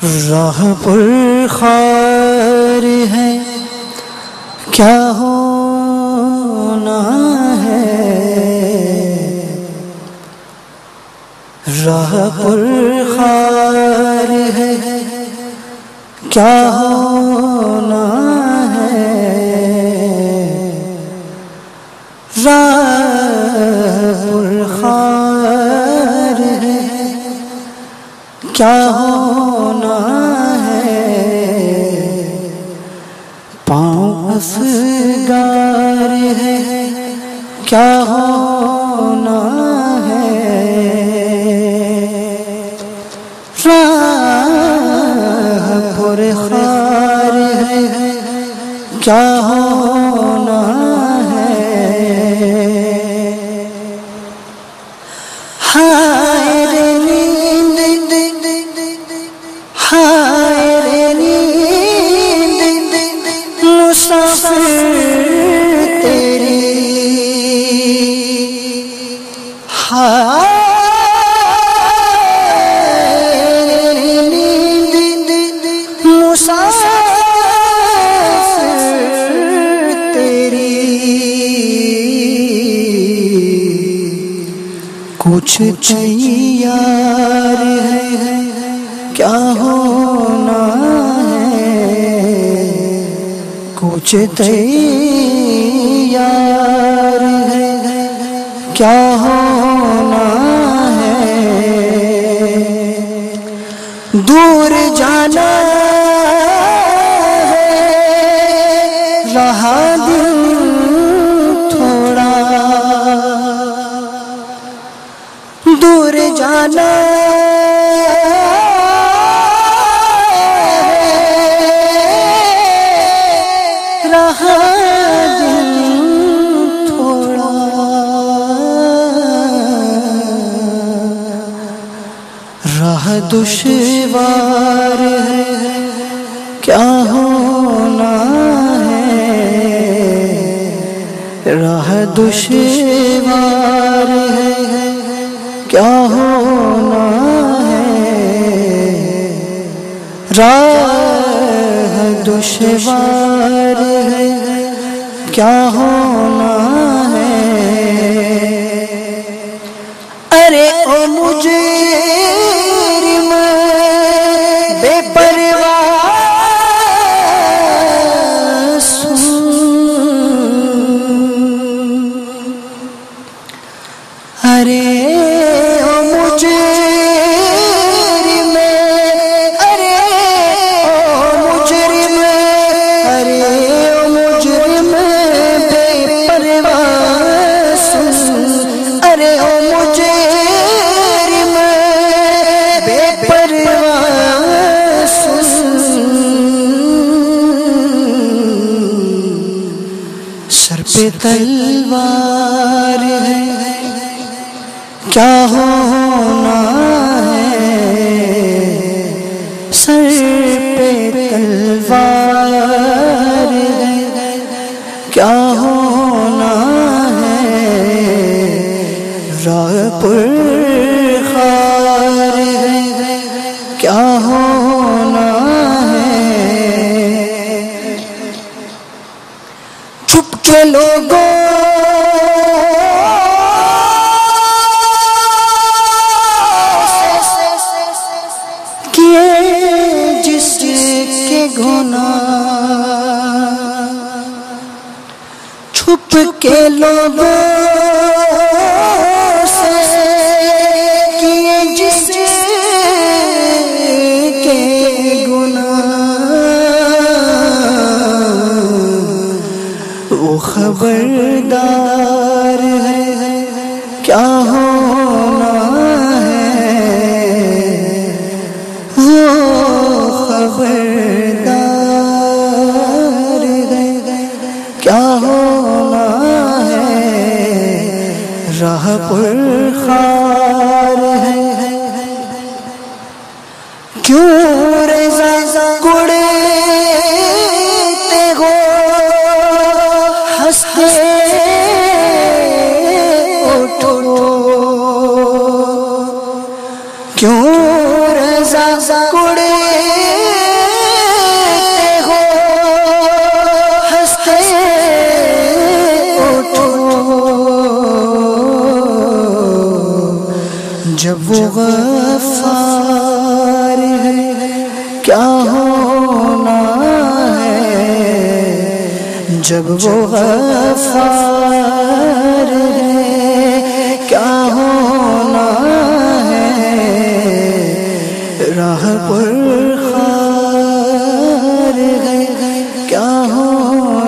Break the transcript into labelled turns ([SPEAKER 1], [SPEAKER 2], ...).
[SPEAKER 1] राह पुरखार है क्या होना है, राह पुरखार है क्या होना है, राह पुरखार है क्या होना है, पाँव असगार है क्या होना है, राह पुरखार है क्या होना है, हाय रे नींद हाय रे नींद मुसाफिर तेरी, हाय रे नींद मुसाफिर तेरी, कुछ तैयार है क्या होना है, कुछ तैयार है क्या होना है, दूर जाना है रहा दिन थोड़ा, दूर जाना रहा दिन थोड़ा, राह दुश्वार है क्या होना है, राह दुश्वार है क्या होना है, राह दुश्वार है क्या होना है, अरे ओ मुझे बेपरवाह सुन, अरे ओ मुझे सर पे तलवार है क्या होना है, सर पे तलवार है क्या होना है, राह पुरखार है क्या होना है, छुप के लोगों किए जिसके गुनाह, छुप के लोगों से किए जिसके गुनाह, वो खबरदार है क्या होना है, वो खबरदार है क्या होना है, राह पुरखार है क्यों रज़ा कुड़ते हो हंसते उठो, क्यों रज़ा कुड़ते जब वो गफ्फार है क्या होना है, जब वो गफ्फार है क्या होना है, राह पर खार है क्या होना